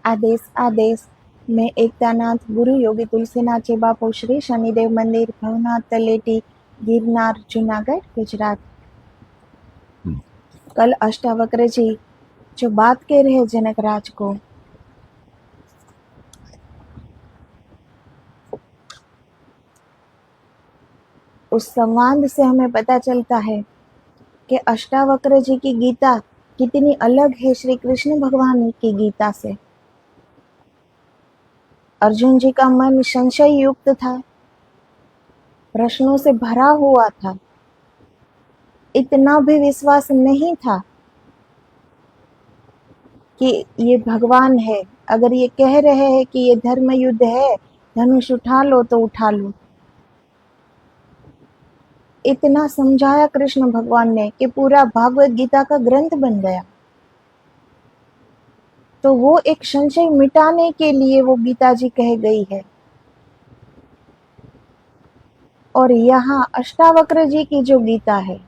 આદેશ આદેશ मैं एकतानाथ गुरु योगी तुलसीनाथ बापू श्री शनिदेव मंदिर भवनाथ तलेटी गिरनार जूनागढ़ गुजरात। कल अष्टावक्र जी जो बात कह रहे हैं जनकराज को, उस संवाद से हमें पता चलता है कि अष्टावक्र जी की गीता कितनी अलग है श्री कृष्ण भगवान की गीता से। अर्जुन जी का मन संशय युक्त था, प्रश्नों से भरा हुआ था, इतना भी विश्वास नहीं था कि ये भगवान है। अगर ये कह रहे हैं कि ये धर्म युद्ध है, धनुष उठा लो तो उठा लो। इतना समझाया कृष्ण भगवान ने कि पूरा भागवत गीता का ग्रंथ बन गया। तो वो एक संशय मिटाने के लिए वो गीता जी कह गई है। और यहाँ अष्टावक्र जी की जो गीता है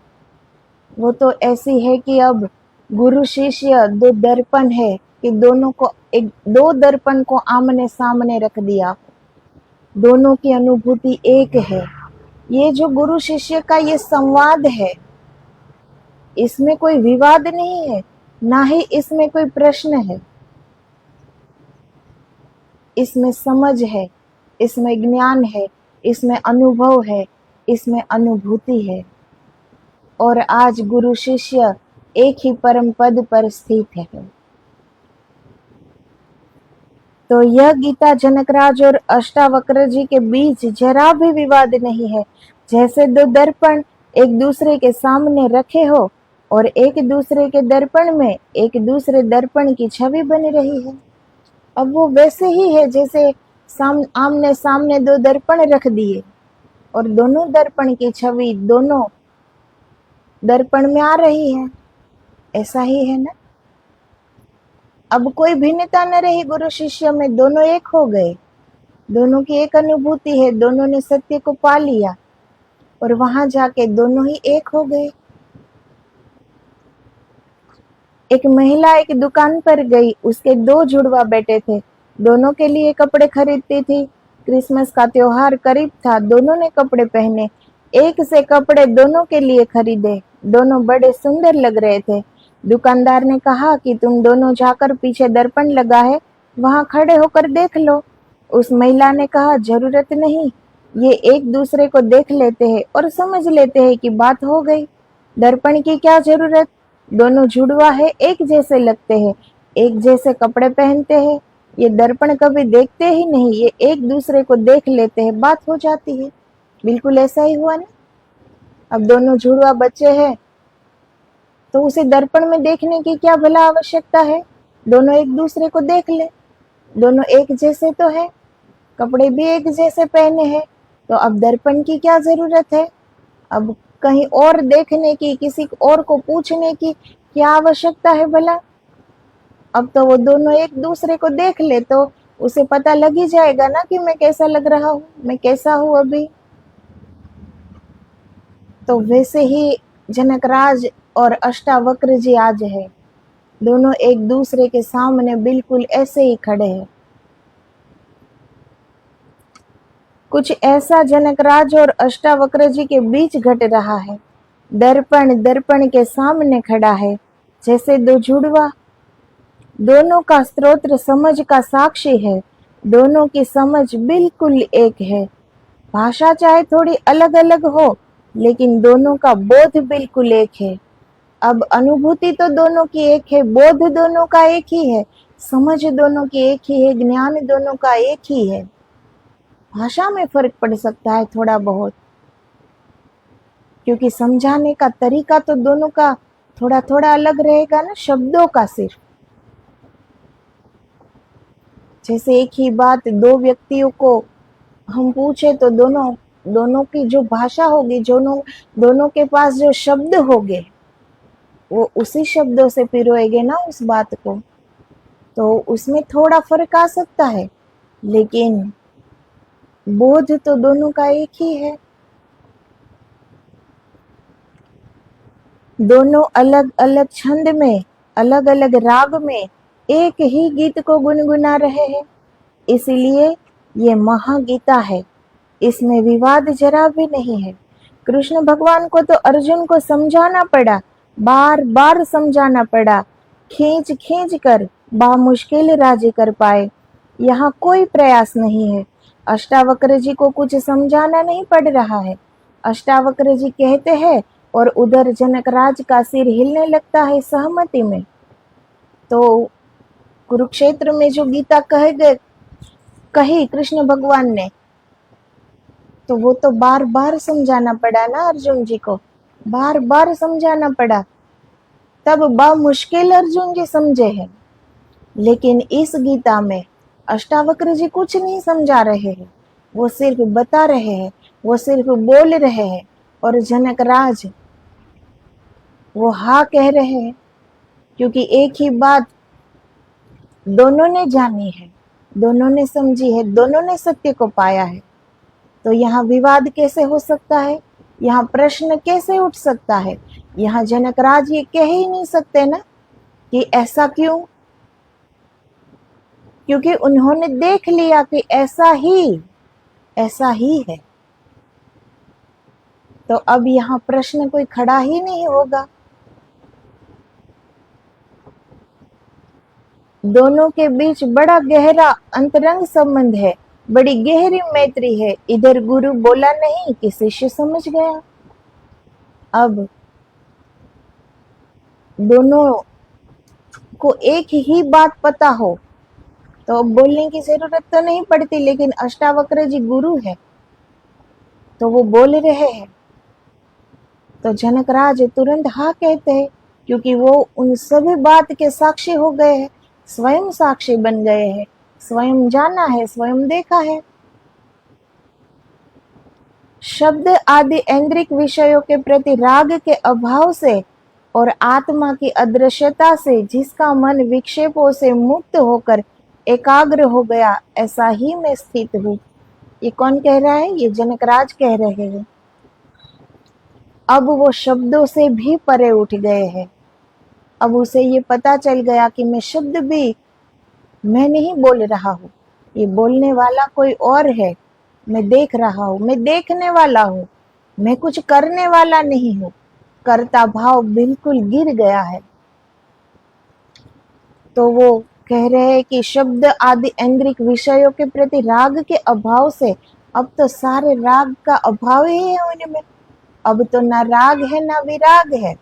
वो तो ऐसी है कि अब गुरु शिष्य दो दर्पण है कि दोनों को दो दर्पण को आमने सामने रख दिया, दोनों की अनुभूति एक है। ये जो गुरु शिष्य का ये संवाद है, इसमें कोई विवाद नहीं है, ना ही इसमें कोई प्रश्न है। इसमें समझ है, इसमें ज्ञान है, इसमें अनुभव है, इसमें अनुभूति है। और आज गुरु शिष्य एक ही परम पद पर स्थित है। तो यह गीता जनकराज और अष्टावक्र जी के बीच जरा भी विवाद नहीं है। जैसे दो दर्पण एक दूसरे के सामने रखे हो और एक दूसरे के दर्पण में एक दूसरे दर्पण की छवि बन रही है, अब वो वैसे ही है जैसे आमने सामने दो दर्पण रख दिए और दोनों दर्पण की छवि दोनों दर्पण में आ रही है। ऐसा ही है ना। अब कोई भिन्नता न रही गुरु शिष्य में, दोनों एक हो गए, दोनों की एक अनुभूति है, दोनों ने सत्य को पा लिया और वहां जाके दोनों ही एक हो गए। एक महिला एक दुकान पर गई, उसके दो जुड़वा बेटे थे, दोनों के लिए कपड़े खरीदती थी। क्रिसमस का त्योहार करीब था, दोनों ने कपड़े पहने, एक से कपड़े दोनों के लिए खरीदे, दोनों बड़े सुंदर लग रहे थे। दुकानदार ने कहा कि तुम दोनों जाकर पीछे दर्पण लगा है, वहां खड़े होकर देख लो। उस महिला ने कहा जरूरत नहीं, ये एक दूसरे को देख लेते हैं और समझ लेते हैं कि बात हो गई। दर्पण की क्या जरूरत, दोनों जुड़वा है, एक जैसे लगते हैं, एक जैसे कपड़े पहनते हैं, ये दर्पण कभी देखते ही नहीं, ये एक दूसरे को देख लेते हैं, बात हो जाती है। बिल्कुल ऐसा ही हुआ ना। अब दोनों जुड़वा बच्चे हैं तो उसे दर्पण में देखने की क्या भला आवश्यकता है, दोनों एक दूसरे को देख ले, दोनों एक जैसे तो है, कपड़े भी एक जैसे पहने हैं, तो अब दर्पण की क्या जरूरत है। अब कहीं और देखने की, किसी और को पूछने की क्या आवश्यकता है भला। अब तो वो दोनों एक दूसरे को देख ले तो उसे पता लग ही जाएगा ना कि मैं कैसा लग रहा हूँ, मैं कैसा हूँ अभी। तो वैसे ही जनकराज और अष्टावक्र जी आज है, दोनों एक दूसरे के सामने बिल्कुल ऐसे ही खड़े हैं। कुछ ऐसा जनकराज और अष्टावक्र जी के बीच घट रहा है। दर्पण दर्पण के सामने खड़ा है जैसे दो जुड़वा, दोनों का स्तोत्र समझ का साक्षी है, दोनों की समझ बिल्कुल एक है। भाषा चाहे थोड़ी अलग अलग हो लेकिन दोनों का बोध बिल्कुल एक है। अब अनुभूति तो दोनों की एक है, बोध दोनों का एक ही है, समझ दोनों की एक ही है, ज्ञान दोनों का एक ही है। भाषा में फर्क पड़ सकता है थोड़ा बहुत, क्योंकि समझाने का तरीका तो दोनों का थोड़ा थोड़ा अलग रहेगा ना, शब्दों का सिर्फ। जैसे एक ही बात दो व्यक्तियों को हम पूछे तो दोनों की जो भाषा होगी, दोनों के पास जो शब्द होंगे वो उसी शब्दों से पिरोएंगे ना उस बात को, तो उसमें थोड़ा फर्क आ सकता है, लेकिन बोध तो दोनों का एक ही है। दोनों अलग अलग छंद में, अलग अलग राग में, एक ही गीत को गुनगुना रहे हैं। इसलिए ये महागीता है, इसमें विवाद जरा भी नहीं है। कृष्ण भगवान को तो अर्जुन को समझाना पड़ा, बार बार समझाना पड़ा, खींच खींच कर बामुश्किल राजी कर पाए। यहाँ कोई प्रयास नहीं है, अष्टावक्र जी को कुछ समझाना नहीं पड़ रहा है। अष्टावक्र जी कहते हैं और उधर जनकराज का सिर हिलने लगता है सहमति में। तो कुरुक्षेत्र में जो गीता कही कृष्ण भगवान ने, तो वो तो बार बार समझाना पड़ा ना अर्जुन जी को, बार बार समझाना पड़ा, तब बामुश्किल अर्जुन जी समझे हैं। लेकिन इस गीता में अष्टावक्र जी कुछ नहीं समझा रहे हैं, वो सिर्फ बता रहे हैं, वो सिर्फ बोल रहे हैं, और जनकराज वो हाँ कह रहे हैं, क्योंकि एक ही बात दोनों ने जानी है, दोनों ने समझी है, दोनों ने सत्य को पाया है। तो यहाँ विवाद कैसे हो सकता है, यहाँ प्रश्न कैसे उठ सकता है? यहाँ जनकराज ये कह ही नहीं सकते ना कि ऐसा क्यों, क्योंकि उन्होंने देख लिया कि ऐसा ही है। तो अब यहाँ प्रश्न कोई खड़ा ही नहीं होगा। दोनों के बीच बड़ा गहरा अंतरंग संबंध है, बड़ी गहरी मैत्री है। इधर गुरु बोला नहीं कि शिष्य समझ गया। अब दोनों को एक ही बात पता हो तो बोलने की जरूरत तो नहीं पड़ती, लेकिन अष्टावक्र जी गुरु है तो वो बोल रहे हैं, तो जनकराज तुरंत हाँ कहते हैं, क्योंकि वो उन सभी बात के साक्षी हो गए हैं, स्वयं साक्षी बन गए हैं, स्वयं जाना है, स्वयं देखा है। शब्द आदि ऐन्द्रिक विषयों के प्रति राग के अभाव से और आत्मा की अदृश्यता से जिसका मन विक्षेपों से मुक्त होकर एकाग्र हो गया, ऐसा ही मैं स्थित हूँ। ये कौन कह रहा है? ये जनकराज कह रहे हैं। अब वो शब्दों से भी परे उठ गए हैं। अब उसे ये पता चल गया कि मैं शब्द भी मैं नहीं बोल रहा हूँ, ये बोलने वाला कोई और है। मैं देख रहा हूँ, मैं देखने वाला हूँ, मैं कुछ करने वाला नहीं हूँ। कर्ता भाव बिल्कुल गिर गया है। तो वो कह रहे हैं कि शब्द आदि ऐन्द्रिक विषयों के प्रति राग के अभाव से अब तो सारे राग का अभाव ही है उनमें। अब तो ना राग है ना विराग है।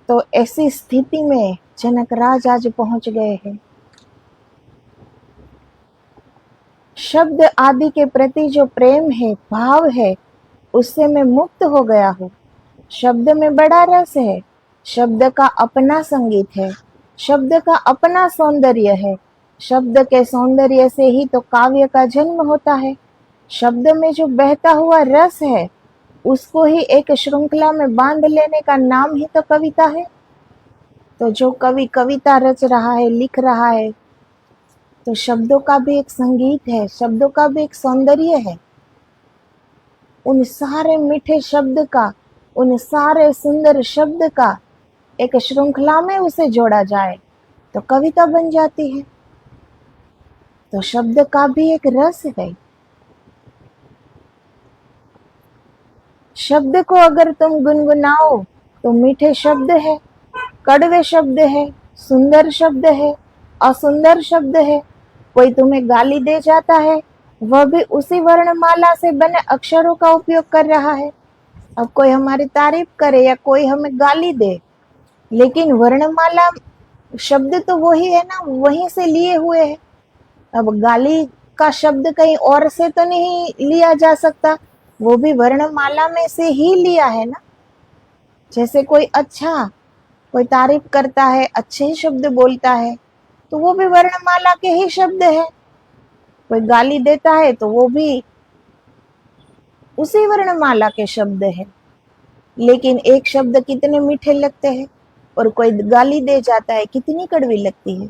तो ऐसी स्थिति में जनकराज आज पहुंच गए हैं। शब्द आदि के प्रति जो प्रेम है, भाव है, उससे मैं मुक्त हो गया हूँ। शब्द में बड़ा रस है, शब्द का अपना संगीत है, शब्द का अपना सौंदर्य है। शब्द के सौंदर्य से ही तो काव्य का जन्म होता है। शब्द में जो बहता हुआ रस है, उसको ही एक श्रृंखला में बांध लेने का नाम ही तो कविता है। तो जो कवि कविता रच रहा है, लिख रहा है, तो शब्दों का भी एक संगीत है, शब्दों का भी एक सौंदर्य है। उन सारे मीठे शब्द का, उन सारे सुंदर शब्द का एक श्रृंखला में उसे जोड़ा जाए तो कविता बन जाती है। तो शब्द का भी एक रस है। शब्द को अगर तुम गुनगुनाओ तो मीठे शब्द है, कड़वे शब्द है, सुंदर शब्द है, असुंदर शब्द है। कोई तुम्हें गाली दे जाता है, वह भी उसी वर्णमाला से बने अक्षरों का उपयोग कर रहा है। अब कोई हमारी तारीफ करे या कोई हमें गाली दे, लेकिन वर्णमाला शब्द तो वही है ना, वहीं से लिए हुए हैं। अब गाली का शब्द कहीं और से तो नहीं लिया जा सकता, वो भी वर्णमाला में से ही लिया है ना। जैसे कोई तारीफ करता है, अच्छे शब्द बोलता है, तो वो भी वर्णमाला के ही शब्द है। कोई गाली देता है तो वो भी उसी वर्णमाला के शब्द है। लेकिन एक शब्द कितने मीठे लगते हैं और कोई गाली दे जाता है, कितनी कड़वी लगती है।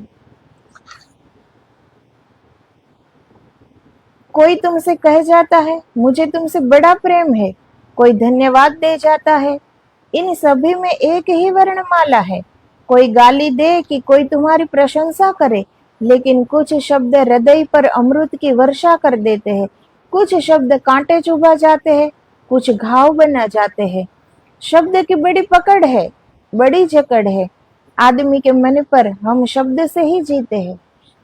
कोई तुमसे कह जाता है मुझे तुमसे बड़ा प्रेम है, कोई धन्यवाद दे जाता है, इन सभी में एक ही वर्णमाला है, कोई गाली दे कि कोई तुम्हारी प्रशंसा करे, लेकिन कुछ शब्द हृदय पर अमृत की वर्षा कर देते हैं। कुछ शब्द कांटे चुभा जाते हैं, कुछ घाव बना जाते हैं। शब्द की बड़ी पकड़ है, बड़ी जकड़ है आदमी के मन पर। हम शब्द से ही जीते हैं।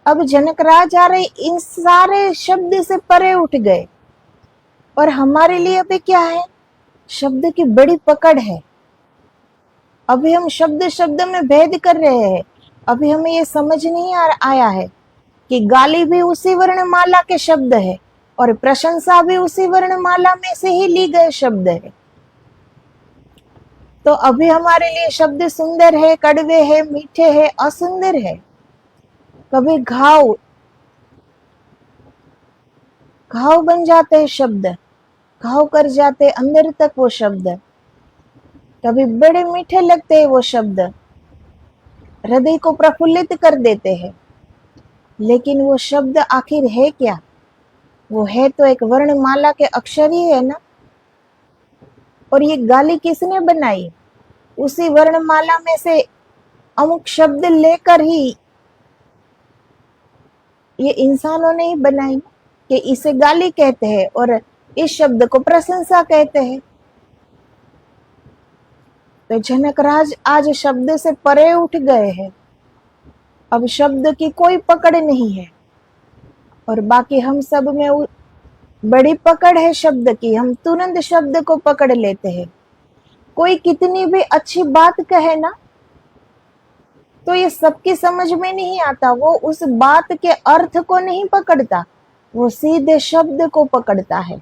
अब जनक राज आ रहे इन सारे शब्द से परे उठ गए, और हमारे लिए अभी क्या है? शब्द की बड़ी पकड़ है। अभी हम शब्द शब्द में भेद कर रहे हैं। अभी हमें ये समझ नहीं आया है कि गाली भी उसी वर्णमाला के शब्द है और प्रशंसा भी उसी वर्णमाला में से ही ली गए शब्द है। तो अभी हमारे लिए शब्द सुंदर है, कड़वे है, मीठे है, असुंदर है। कभी घाव बन जाते हैं शब्द, घाव कर जाते अंदर तक वो शब्द। कभी बड़े मीठे लगते हैं वो शब्द, हृदय को प्रफुल्लित कर देते हैं। लेकिन वो शब्द आखिर है क्या? वो है तो एक वर्णमाला के अक्षर ही है ना। और ये गाली किसने बनाई? उसी वर्णमाला में से अमुक शब्द लेकर ही ये इंसानों ने ही बनाई कि इसे गाली कहते हैं और इस शब्द को प्रशंसा कहते हैं। तो जनकराज आज शब्द से परे उठ गए हैं। अब शब्द की कोई पकड़ नहीं है, और बाकी हम सब में बड़ी पकड़ है शब्द की। हम तुरंत शब्द को पकड़ लेते हैं। कोई कितनी भी अच्छी बात कहे ना, तो ये सबकी समझ में नहीं आता। वो उस बात के अर्थ को नहीं पकड़ता, वो सीधे शब्द को पकड़ता है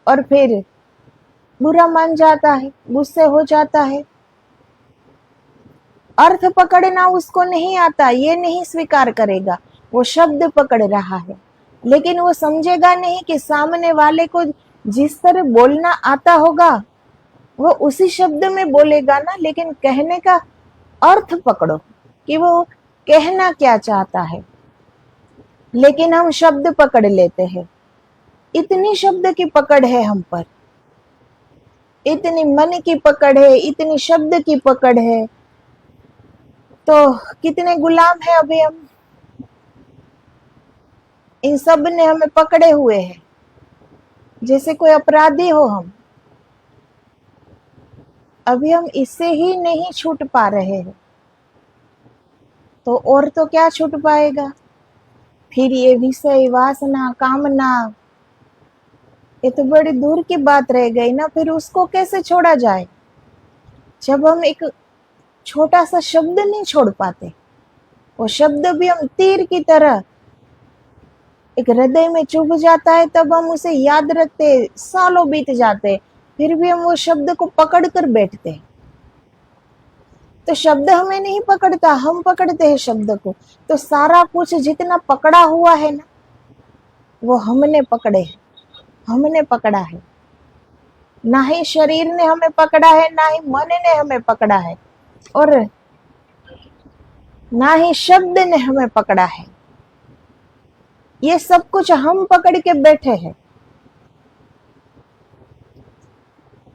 और फिर बुरा मान जाता है, गुस्से हो जाता है। अर्थ पकड़ना उसको नहीं आता, ये नहीं स्वीकार करेगा। वो शब्द पकड़ रहा है, लेकिन वो समझेगा नहीं कि सामने वाले को जिस तरह बोलना आता होगा वो उसी शब्द में बोलेगा ना। लेकिन कहने का अर्थ पकड़ो कि वो कहना क्या चाहता है। लेकिन हम शब्द पकड़ लेते हैं। इतनी शब्द की पकड़ है हम पर, इतनी मन की पकड़ है, इतनी शब्द की पकड़ है। तो कितने गुलाम है अभी हम। इन सब ने हमें पकड़े हुए हैं, जैसे कोई अपराधी हो हम। अभी हम इससे ही नहीं छूट पा रहे हैं, तो और तो क्या छूट पाएगा? फिर ये विषय, वासना, कामना, ये तो बड़ी दूर की बात रह गई ना। फिर उसको कैसे छोड़ा जाए जब हम एक छोटा सा शब्द नहीं छोड़ पाते? वो शब्द भी हम तीर की तरह एक हृदय में चुभ जाता है, तब हम उसे याद रखते, सालों बीत जाते, फिर भी हम वो शब्द को पकड़ कर बैठते हैं। तो शब्द हमें नहीं पकड़ता, हम पकड़ते हैं शब्द को। तो सारा कुछ जितना पकड़ा हुआ है ना, वो हमने पकड़े है, हमने पकड़ा है। ना ही शरीर ने हमें पकड़ा है, ना ही मन ने हमें पकड़ा है, और ना ही शब्द ने हमें पकड़ा है। ये सब कुछ हम पकड़ के बैठे हैं।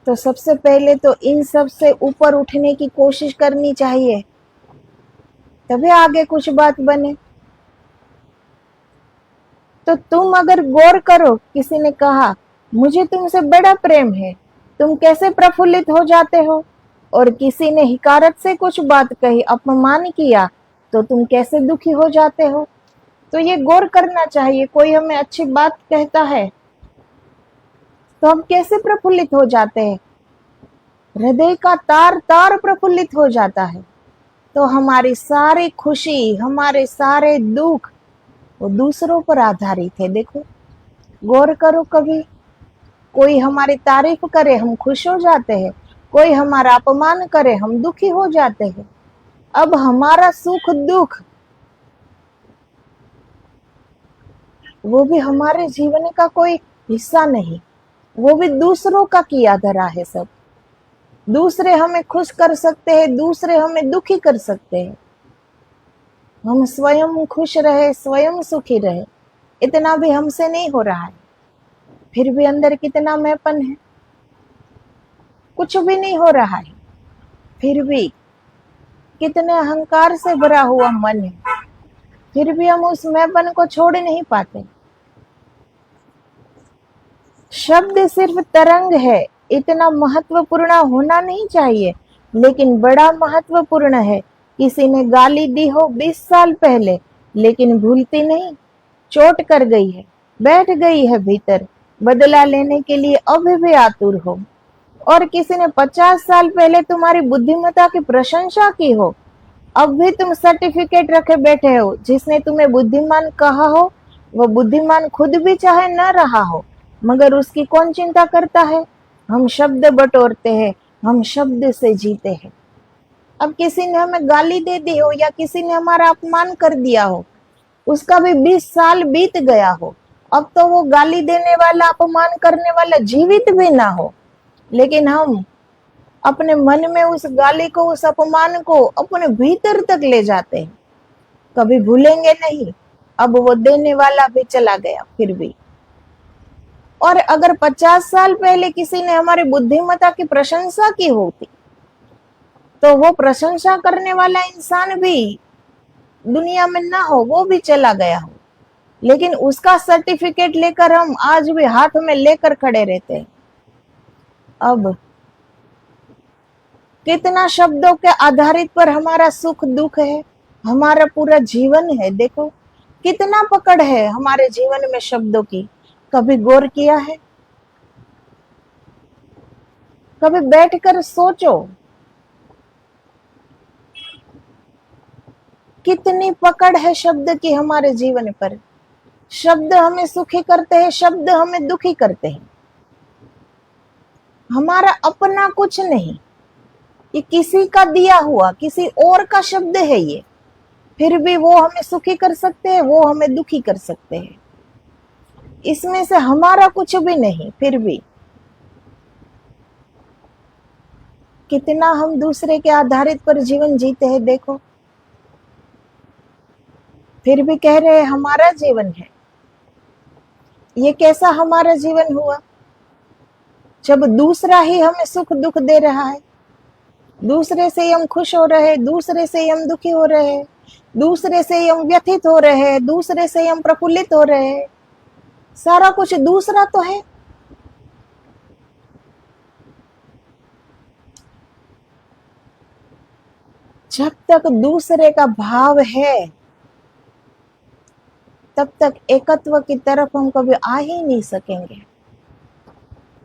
तो सबसे पहले तो इन सब से ऊपर उठने की कोशिश करनी चाहिए, तभी आगे कुछ बात बने। तो तुम अगर गौर करो, किसी ने कहा मुझे तुमसे बड़ा प्रेम है, तुम कैसे प्रफुल्लित हो जाते हो? और किसी ने हिकारत से कुछ बात कही, अपमान किया, तो तुम कैसे दुखी हो जाते हो? तो ये गौर करना चाहिए। कोई हमें अच्छी बात कहता है तो हम कैसे प्रफुल्लित हो जाते हैं, हृदय का तार तार प्रफुल्लित हो जाता है। तो हमारी सारी खुशी, हमारे सारे दुख वो दूसरों पर आधारित है। देखो, गौर करो, कभी कोई हमारी तारीफ करे हम खुश हो जाते हैं, कोई हमारा अपमान करे हम दुखी हो जाते हैं। अब हमारा सुख दुख वो भी हमारे जीवन का कोई हिस्सा नहीं, वो भी दूसरों का किया धरा है सब। दूसरे हमें खुश कर सकते हैं, दूसरे हमें दुखी कर सकते हैं। हम स्वयं खुश रहे, स्वयं सुखी रहे, इतना भी हमसे नहीं हो रहा है। फिर भी अंदर कितना मैंपन है, कुछ भी नहीं हो रहा है। फिर भी कितने अहंकार से भरा हुआ मन है, फिर भी हम उस मैंपन को छोड़ नहीं पाते। शब्द सिर्फ तरंग है, इतना महत्वपूर्ण होना नहीं चाहिए, लेकिन बड़ा महत्वपूर्ण है। किसी ने गाली दी हो 20 साल पहले, लेकिन भूलती नहीं, चोट कर गई है, बैठ गई है भीतर, बदला लेने के लिए अभी भी आतुर हो। और किसी ने 50 साल पहले तुम्हारी बुद्धिमत्ता की प्रशंसा की हो, अब भी तुम सर्टिफिकेट रखे बैठे हो। जिसने तुम्हें बुद्धिमान कहा हो, वो बुद्धिमान खुद भी चाहे न रहा हो, मगर उसकी कौन चिंता करता है। हम शब्द बटोरते हैं, हम शब्द से जीते हैं। अब किसी ने हमें गाली दे दी हो या किसी ने हमारा अपमान कर दिया हो, उसका भी 20 साल बीत गया हो, अब तो वो गाली देने वाला, अपमान करने वाला जीवित भी ना हो, लेकिन हम अपने मन में उस गाली को, उस अपमान को अपने भीतर तक ले जाते हैं। कभी भूलेंगे नहीं। अब वो देने वाला भी चला गया फिर भी। और अगर 50 साल पहले किसी ने हमारी बुद्धिमत्ता की प्रशंसा की होती, तो वो प्रशंसा करने वाला इंसान भी दुनिया में ना हो, वो भी चला गया हो, लेकिन उसका सर्टिफिकेट लेकर हम आज भी हाथ में लेकर खड़े रहते हैं। अब कितना शब्दों के आधारित पर हमारा सुख दुख है, हमारा पूरा जीवन है। देखो कितना पकड़ है हमारे जीवन में शब्दों की। कभी गौर किया है? कभी बैठकर सोचो, कितनी पकड़ है शब्द की हमारे जीवन पर। शब्द हमें सुखी करते हैं, शब्द हमें दुखी करते हैं। हमारा अपना कुछ नहीं, ये किसी का दिया हुआ, किसी और का शब्द है ये, फिर भी वो हमें सुखी कर सकते हैं, वो हमें दुखी कर सकते हैं। इसमें से हमारा कुछ भी नहीं। फिर भी कितना हम दूसरे के आधारित पर जीवन जीते हैं। देखो, फिर भी कह रहे हैं हमारा जीवन है। ये कैसा हमारा जीवन हुआ जब दूसरा ही हमें सुख दुख दे रहा है, दूसरे से ही हम खुश हो रहे हैं, दूसरे से ही हम दुखी हो रहे हैं, दूसरे से ही हम व्यथित हो रहे हैं, दूसरे से ही हम प्रफुल्लित हो रहे हैं। सारा कुछ दूसरा तो है। जब तक दूसरे का भाव है, तब तक एकत्व की तरफ हम कभी आ ही नहीं सकेंगे,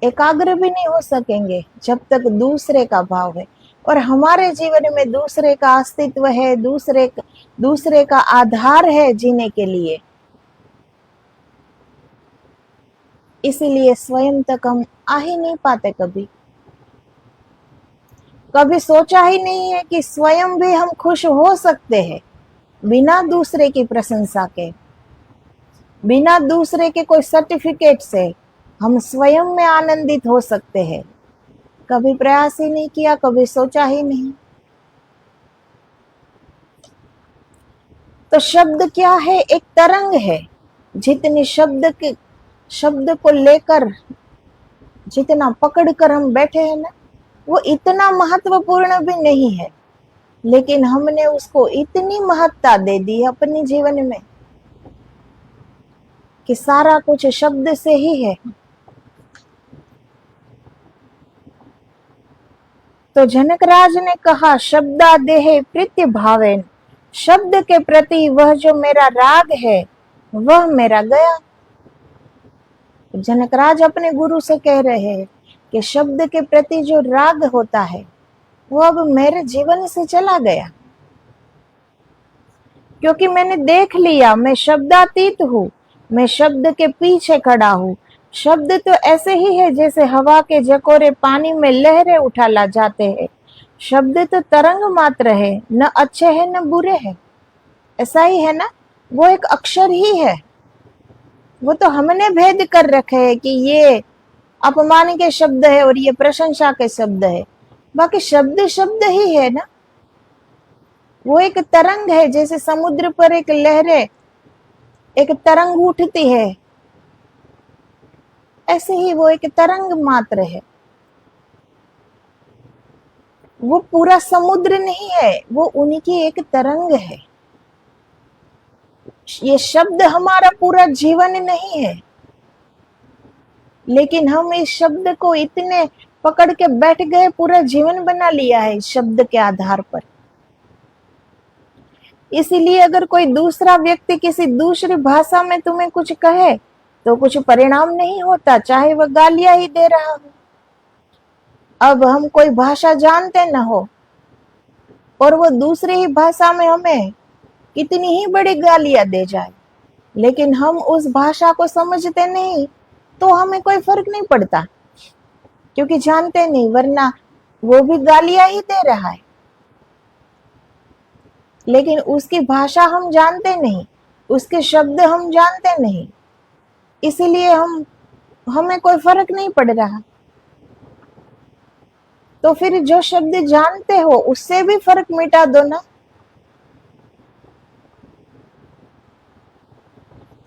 एकाग्र भी नहीं हो सकेंगे जब तक दूसरे का भाव है। और हमारे जीवन में दूसरे का अस्तित्व है, दूसरे का आधार है जीने के लिए। इसीलिए स्वयं तक हम आ ही नहीं पाते। कभी सोचा ही नहीं है कि स्वयं भी हम खुश हो सकते हैं, बिना दूसरे की प्रशंसा के, बिना दूसरे के कोई सर्टिफिकेट से हम स्वयं में आनंदित हो सकते हैं। कभी प्रयास ही नहीं किया, कभी सोचा ही नहीं। तो शब्द क्या है? एक तरंग है। जितनी शब्द को लेकर जितना पकड़ कर हम बैठे हैं ना, वो इतना महत्वपूर्ण भी नहीं है, लेकिन हमने उसको इतनी महत्ता दे दी है अपने जीवन में कि सारा कुछ शब्द से ही है। तो जनकराज ने कहा, शब्दादेह प्रीत्य भावेन, शब्द के प्रति वह जो मेरा राग है वह मेरा गया। जनकराज अपने गुरु से कह रहे हैं कि शब्द के प्रति जो राग होता है वो अब मेरे जीवन से चला गया, क्योंकि मैंने देख लिया मैं शब्दातीत हूँ, मैं शब्द के पीछे खड़ा हूँ। शब्द तो ऐसे ही है जैसे हवा के झकोरे पानी में लहरें उठा ला जाते हैं। शब्द तो तरंग मात्र है, न अच्छे हैं न बुरे हैं। ऐसा ही है ना, वो एक अक्षर ही है। वो तो हमने भेद कर रखे है कि ये अपमान के शब्द है और ये प्रशंसा के शब्द है। बाकी शब्द शब्द ही है ना। वो एक तरंग है, जैसे समुद्र पर एक लहरें, एक तरंग उठती है, ऐसे ही वो एक तरंग मात्र है। वो पूरा समुद्र नहीं है, वो उन्हीं की एक तरंग है। ये शब्द हमारा पूरा जीवन नहीं है, लेकिन हम इस शब्द को इतने पकड़ के बैठ गए, पूरा जीवन बना लिया है इस शब्द के आधार पर। इसीलिए अगर कोई दूसरा व्यक्ति किसी दूसरी भाषा में तुम्हें कुछ कहे तो कुछ परिणाम नहीं होता, चाहे वह गालियां ही दे रहा हो। अब हम कोई भाषा जानते न हो और वो दूसरी ही भाषा में हमें कितनी ही बड़ी गालियां दे जाए, लेकिन हम उस भाषा को समझते नहीं तो हमें कोई फर्क नहीं पड़ता, क्योंकि जानते नहीं, वरना वो भी गालियां ही दे रहा है। लेकिन उसकी भाषा हम जानते नहीं, उसके शब्द हम जानते नहीं, इसीलिए हमें कोई फर्क नहीं पड़ रहा। तो फिर जो शब्द जानते हो उससे भी फर्क मिटा दो ना।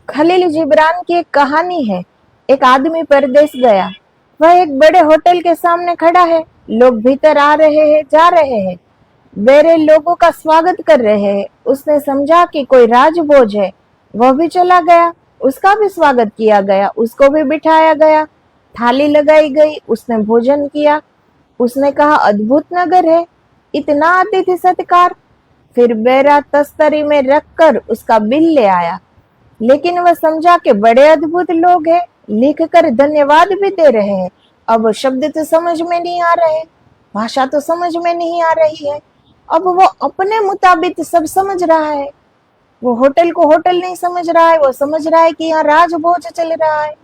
खलील जिब्रान की एक कहानी है। एक आदमी परदेश गया। वह एक बड़े होटल के सामने खड़ा है। लोग भीतर आ रहे हैं, जा रहे हैं, मेरे लोगों का स्वागत कर रहे हैं। उसने समझा कि कोई राजभोज है, वह भी चला गया। उसका भी स्वागत किया गया, उसको भी बिठाया गया, थाली लगाई गई, उसने भोजन किया। उसने कहा, अद्भुत नगर है, इतना अतिथि सत्कार। फिर बेरा तस्तरी में रखकर उसका बिल ले आया, लेकिन वह समझा कि बड़े अद्भुत लोग हैं, लिख कर धन्यवाद भी दे रहे हैं। अब शब्द तो समझ में नहीं आ रहे, भाषा तो समझ में नहीं आ रही है। अब वो अपने मुताबिक सब समझ रहा है। वो होटल को होटल नहीं समझ रहा है, वो समझ रहा है कि यहाँ राजभोज चल रहा है।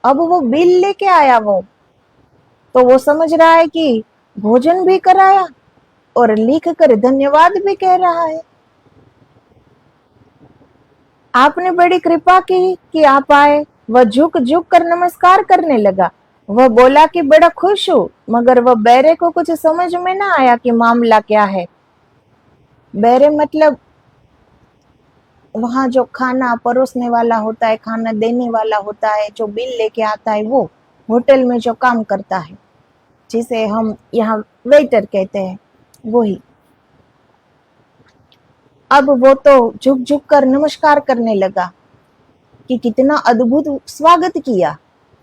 अब वो बिल लेके आया, तो वो समझ रहा है कि भोजन भी कराया और लिख कर धन्यवाद भी कह रहा है। आपने बड़ी कृपा की कि आप आए। वह झुक झुक कर नमस्कार करने लगा। वह बोला कि बड़ा खुश हूं, मगर वह बैरे को कुछ समझ में ना आया कि मामला क्या है। बैरे मतलब वहां जो खाना परोसने वाला होता है, खाना देने वाला होता है, जो बिल लेके आता है, वो होटल में जो काम करता है, जिसे हम यहाँ वेटर कहते हैं, वही। अब वो तो झुक झुक कर नमस्कार करने लगा कि कितना अद्भुत स्वागत किया,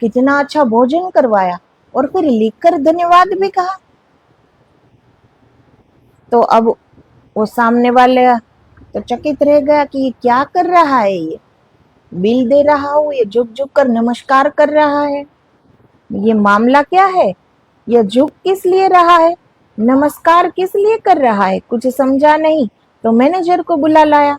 कितना अच्छा भोजन करवाया, और फिर लिखकर धन्यवाद भी कहा। तो अब वो सामने वाले तो चकित रह गया कि ये क्या कर रहा है, ये बिल दे रहा हूं, ये झुक झुक कर नमस्कार कर रहा है, ये मामला क्या है, ये झुक किस लिए रहा है, नमस्कार किस लिए कर रहा है, कुछ समझा नहीं। तो मैनेजर को बुला लाया।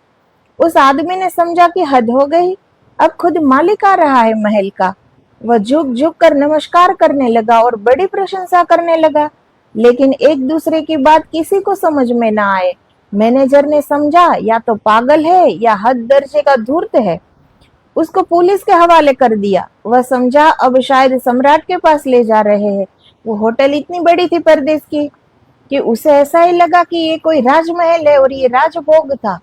उस आदमी ने समझा कि हद हो गई, अब खुद मालिक आ रहा है महल का। वह झुक झुक कर नमस्कार करने लगा और बड़ी प्रशंसा करने लगा, लेकिन एक दूसरे की बात किसी को समझ में ना आए। मैनेजर ने समझा या तो पागल है या हद दर्जे का धूर्त है। उसको पुलिस के हवाले कर दिया। वह समझा अब शायद सम्राट के पास ले जा रहे हैं। वो होटल इतनी बड़ी थी परदेश की कि उसे ऐसा ही लगा कि ये कोई राजमहल है और ये राजभोग था।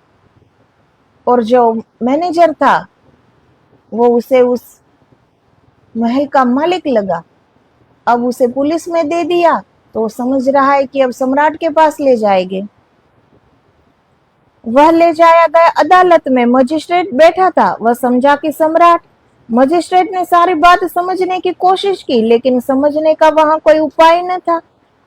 और जो मैनेजर था वो उसे उस महल का मालिक लगा। अब उसे पुलिस में दे दिया तो वो समझ रहा है कि अब सम्राट के पास ले जाएंगे। वह ले जाया गया अदालत में। मजिस्ट्रेट बैठा था। वह समझा कि सम्राट। मजिस्ट्रेट ने सारी बात समझने की कोशिश की, लेकिन समझने का वहां कोई उपाय न था।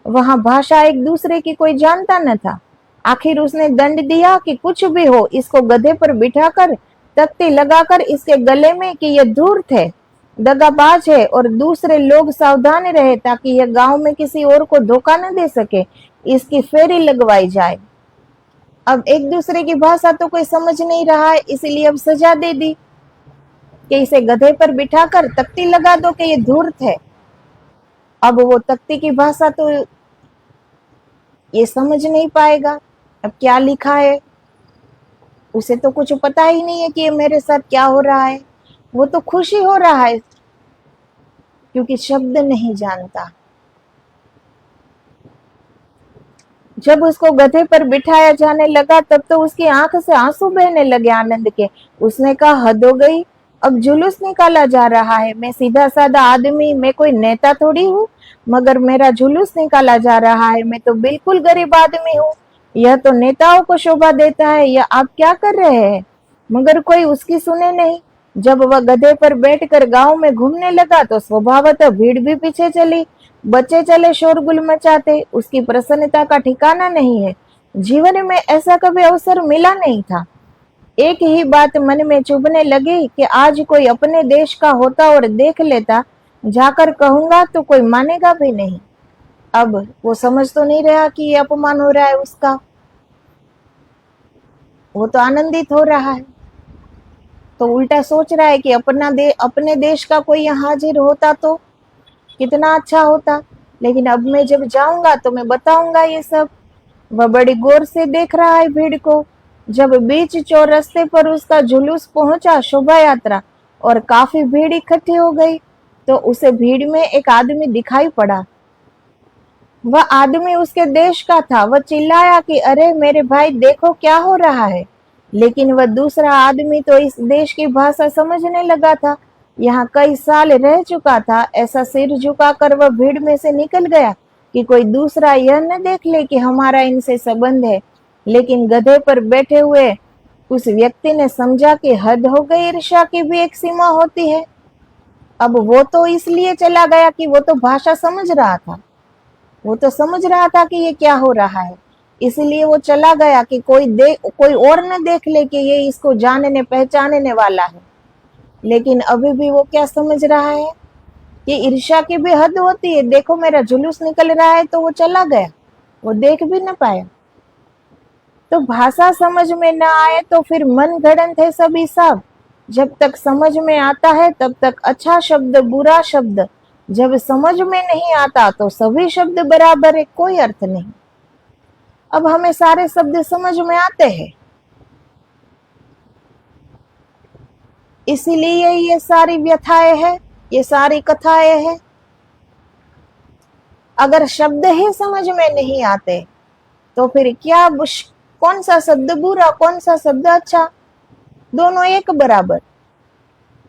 वहां भाषा एक दूसरे की कोई जानता न था। आखिर उसने दंड दिया कि कुछ भी हो, इसको गधे पर बिठाकर तख्ती लगाकर इसके गले में कि यह धूर्त है, दगाबाज है, और दूसरे लोग सावधान रहे ताकि यह गांव में किसी और को धोखा न दे सके, इसकी फेरी लगवाई जाए। अब एक दूसरे की भाषा तो कोई समझ नहीं रहा है, इसलिए अब सजा दे दी कि इसे गधे पर बिठाकर तख्ती लगा दो कि ये धूर्त है। अब वो तख्ती की भाषा तो ये समझ नहीं पाएगा, अब क्या लिखा है, उसे तो कुछ पता ही नहीं है कि ये मेरे साथ क्या हो रहा है। वो तो खुशी हो रहा है क्योंकि शब्द नहीं जानता। जब उसको गधे पर बिठाया जाने लगा तब तो उसकी आंख से आंसू बहने लगे आनंद के। उसने कहा, हद हो गई, अब जुलूस निकाला जा रहा है। मैं सीधा साधा आदमी, मैं कोई नेता थोड़ी हूँ, मगर मेरा जुलूस निकाला जा रहा है। मैं तो बिल्कुल गरीब आदमी हूँ। यह तो नेताओं को शोभा देता है। यह आप क्या कर रहे हैं? मगर कोई उसकी सुने नहीं। जब वह गधे पर बैठकर गांव में घूमने लगा तो स्वभावतः भीड़ भी पीछे चली। बच्चे चले शोरगुल मचाते। उसकी प्रसन्नता का ठिकाना नहीं है। जीवन में ऐसा कभी अवसर मिला नहीं था। एक ही बात मन में चुभने लगी कि आज कोई अपने देश का होता और देख लेता। जाकर कहूंगा तो कोई मानेगा भी नहीं। अब वो समझ तो नहीं रहा कि ये अपमान हो रहा है उसका। वो तो आनंदित हो रहा है, तो उल्टा सोच रहा है कि अपने देश का कोई यहाँ हाजिर होता तो कितना अच्छा होता। लेकिन अब मैं जब जाऊंगा तो मैं बताऊंगा ये सब। वह बड़ी गौर से देख रहा है भीड़ को। जब बीच चौरस्ते पर उसका जुलूस पहुंचा, शोभा यात्रा, और काफी भीड़ इकट्ठी हो गई, तो उसे भीड़ में एक आदमी दिखाई पड़ा। वह आदमी उसके देश का था। वह चिल्लाया कि अरे मेरे भाई, देखो क्या हो रहा है। लेकिन वह दूसरा आदमी तो इस देश की भाषा समझने लगा था। यहाँ कई साल रह चुका था। ऐसा सिर झुकाकर वह भीड़ में से निकल गया कि कोई दूसरा यह न देख ले कि हमारा इनसे संबंध है। लेकिन गधे पर बैठे हुए उस व्यक्ति ने समझा कि हद हो गई। ईर्ष्या की भी एक सीमा होती है। अब वो तो इसलिए चला गया कि वो तो भाषा समझ रहा था। वो तो समझ रहा था कि ये क्या हो रहा है। इसलिए वो चला गया कि कोई और न देख ले कि ये इसको जानने पहचानने वाला है। लेकिन अभी भी वो क्या समझ रहा है कि ईर्ष्या की भी हद होती है। देखो मेरा जुलूस निकल रहा है, तो वो चला गया। वो देख भी न पाया। तो भाषा समझ में न आए तो फिर मन गढ़ंत है सब हिसाब। जब तक समझ में आता है तब तक अच्छा शब्द बुरा शब्द। जब समझ में नहीं आता तो सभी शब्द बराबर है, कोई अर्थ नहीं। अब हमें सारे शब्द समझ में आते हैं, इसीलिए ये सारी व्यथाएं हैं, ये सारी कथाएं हैं। अगर शब्द ही समझ में नहीं आते तो फिर कौन सा शब्द बुरा, कौन सा शब्द अच्छा, दोनों एक बराबर।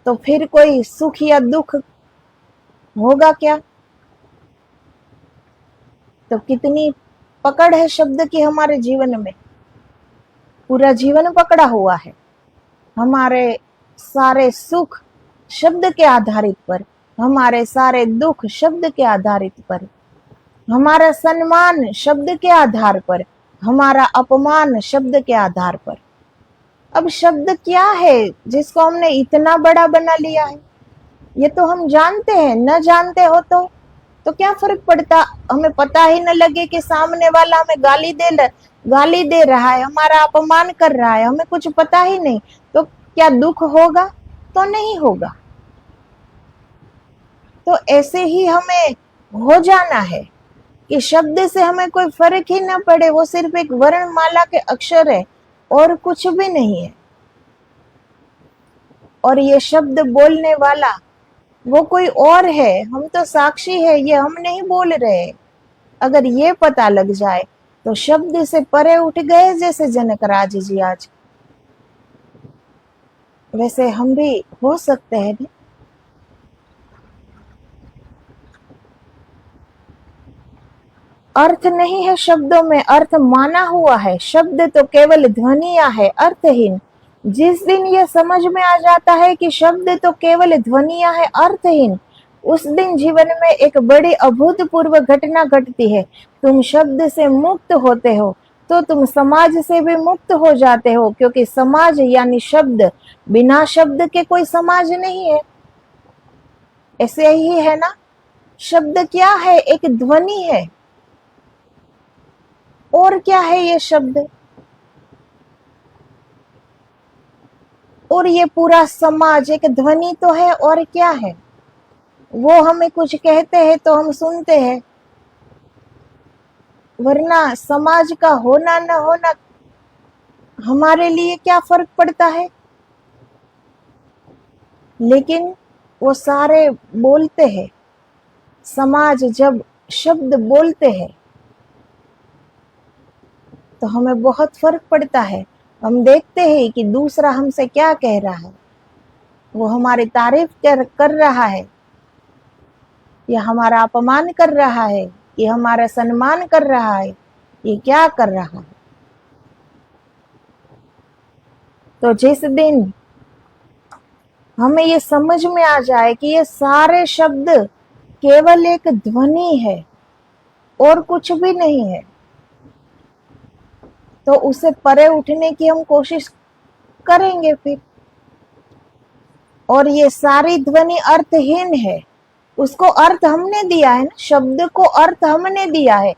तो फिर कोई सुख या दुख होगा क्या? तो कितनी पकड़ है शब्द की हमारे जीवन में। पूरा जीवन पकड़ा हुआ है। हमारे सारे सुख शब्द के आधारित पर, हमारे सारे दुख शब्द के आधारित पर, हमारा सम्मान शब्द के आधार पर, हमारा अपमान शब्द के आधार पर। अब शब्द क्या है जिसको हमने इतना बड़ा बना लिया है? ये तो हम जानते हैं। न जानते हो तो क्या फर्क पड़ता? हमें पता ही न लगे कि सामने वाला हमें गाली दे रहा है, हमारा अपमान कर रहा है, हमें कुछ पता ही नहीं, तो क्या दुख होगा? तो नहीं होगा। तो ऐसे ही हमें हो जाना है कि शब्द से हमें कोई फर्क ही ना पड़े। वो सिर्फ एक वर्णमाला के अक्षर है और कुछ भी नहीं है। और ये शब्द बोलने वाला वो कोई और है, हम तो साक्षी है, ये हम नहीं बोल रहे। अगर ये पता लग जाए तो शब्द से परे उठ गए जैसे जनकराज जी आज। वैसे हम भी हो सकते हैं। अर्थ नहीं है शब्दों में, अर्थ माना हुआ है। शब्द तो केवल ध्वनियां है, अर्थहीन। जिस दिन यह समझ में आ जाता है कि शब्द तो केवल ध्वनियां है, अर्थहीन, उस दिन जीवन में एक बड़ी अभूतपूर्व घटना घटती है। तुम शब्द से मुक्त होते हो तो तुम समाज से भी मुक्त हो जाते हो, क्योंकि समाज यानी शब्द। बिना शब्द के कोई समाज नहीं है। ऐसे ही है ना? शब्द क्या है? एक ध्वनि है। और क्या है ये शब्द? और ये पूरा समाज एक ध्वनि तो है। और क्या है? वो हमें कुछ कहते हैं तो हम सुनते हैं, वरना समाज का होना न होना हमारे लिए क्या फर्क पड़ता है? लेकिन वो सारे बोलते हैं। समाज जब शब्द बोलते हैं तो हमें बहुत फर्क पड़ता है। हम देखते हैं कि दूसरा हमसे क्या कह रहा है। वो हमारी तारीफ कर रहा है या हमारा अपमान कर रहा है, ये हमारा सम्मान कर रहा है, ये क्या कर रहा है? तो जिस दिन हमें ये समझ में आ जाए कि ये सारे शब्द केवल एक ध्वनि है और कुछ भी नहीं है, तो उसे परे उठने की हम कोशिश करेंगे फिर। और ये सारी ध्वनि अर्थहीन है, उसको अर्थ हमने दिया है ना, शब्द को अर्थ हमने दिया है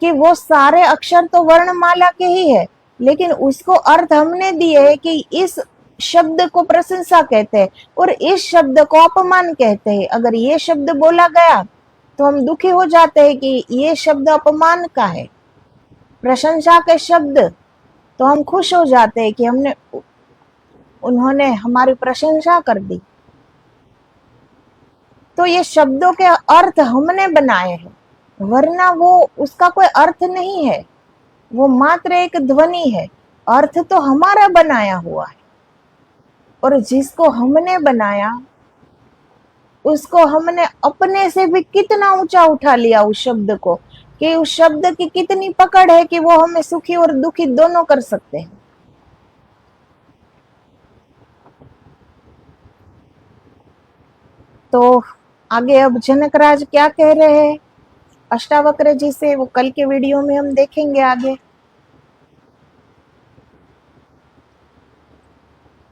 कि वो सारे अक्षर तो वर्णमाला के ही है, लेकिन उसको अर्थ हमने दिए है कि इस शब्द को प्रशंसा कहते हैं और इस शब्द को अपमान कहते हैं। अगर ये शब्द बोला गया तो हम दुखी हो जाते हैं कि ये शब्द अपमान का है। प्रशंसा के शब्द तो हम खुश हो जाते हैं कि उन्होंने हमारी प्रशंसा कर दी। तो ये शब्दों के अर्थ हमने बनाए हैं, वरना वो उसका कोई अर्थ नहीं है, वो मात्र एक ध्वनि है। अर्थ तो हमारा बनाया हुआ है, और जिसको हमने बनाया उसको हमने अपने से भी कितना ऊंचा उठा लिया उस शब्द को, कि उस शब्द की कितनी पकड़ है कि वो हमें सुखी और दुखी दोनों कर सकते हैं। तो आगे अब जनकराज क्या कह रहे हैं अष्टावक्र जी से, वो कल के वीडियो में हम देखेंगे आगे।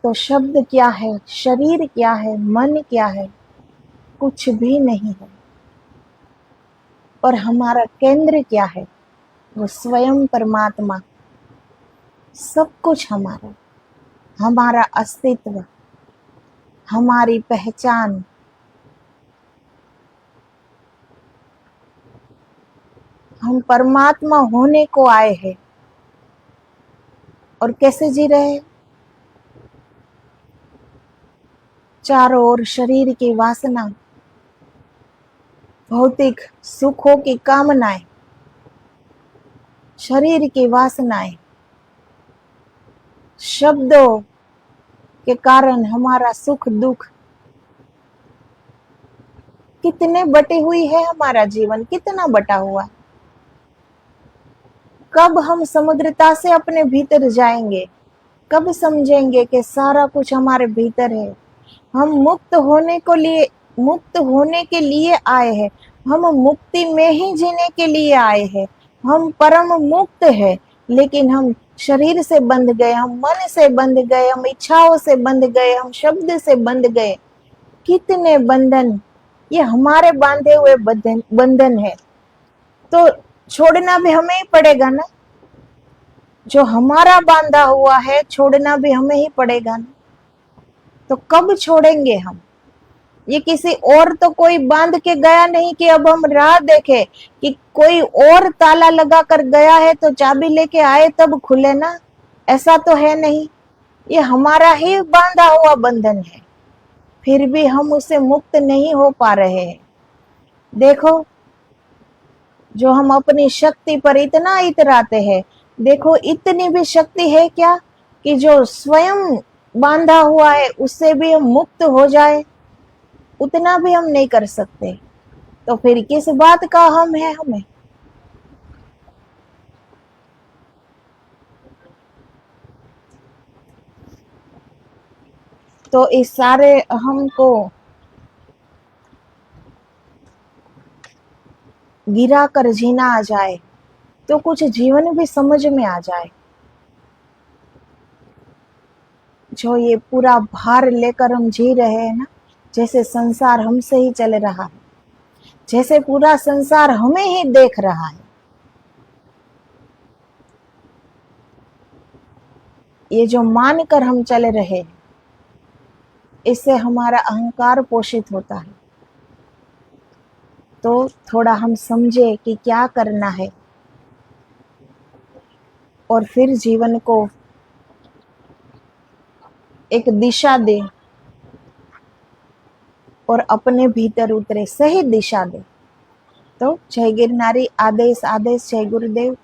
तो शब्द क्या है, शरीर क्या है, मन क्या है, कुछ भी नहीं है। और हमारा केंद्र क्या है, वो स्वयं परमात्मा। सब कुछ हमारा, हमारा अस्तित्व, हमारी पहचान। हम परमात्मा होने को आए हैं और कैसे जी रहे हैं? चारों ओर शरीर की वासना, भौतिक सुखों की कामनाएं, शरीर की वासनाएं, शब्दों के कारण हमारा सुख दुख। कितने बटी हुई है हमारा जीवन, कितना बटा हुआ है। कब हम समुद्रता से अपने भीतर जाएंगे, कब समझेंगे कि सारा कुछ हमारे भीतर है। हम मुक्त होने के लिए आए हैं, हम मुक्ति में ही जीने के लिए आए हैं। हम परम मुक्त है, लेकिन हम शरीर से बंध गए, हम मन से बंध गए, हम इच्छाओं से बंध गए, हम शब्द से बंध गए। कितने बंधन, ये हमारे बांधे हुए बंधन है, तो छोड़ना भी हमें ही पड़ेगा ना। जो हमारा बांधा हुआ है छोड़ना भी हमें ही पड़ेगा ना। तो कब छोड़ेंगे हम? ये किसी और तो कोई बांध के गया नहीं कि अब हम राह देखें कि कोई और ताला लगा कर गया है तो चाबी लेके आए तब खुले ना, ऐसा तो है नहीं। ये हमारा ही बांधा हुआ बंधन है, फिर भी हम उससे मुक्त नहीं हो पा रहे हैं। देखो, जो हम अपनी शक्ति पर इतना इतराते हैं, देखो इतनी भी शक्ति है क्या कि जो स्वयं बांधा हुआ है उससे भी हम मुक्त हो जाए? उतना भी हम नहीं कर सकते, तो फिर किस बात का हम है हमें? तो इस सारे अहम को गिरा कर जीना आ जाए तो कुछ जीवन भी समझ में आ जाए। जो ये पूरा भार लेकर हम जी रहे हैं ना, जैसे संसार हमसे ही चल रहा है, जैसे पूरा संसार हमें ही देख रहा है। ये जो मानकर हम चल रहे हैं, इससे हमारा अहंकार पोषित होता है। तो थोड़ा हम समझे कि क्या करना है और फिर जीवन को एक दिशा दे और अपने भीतर उतरे, सही दिशा दे। तो जय गिरनारी, आदेश आदेश, जय गुरुदेव।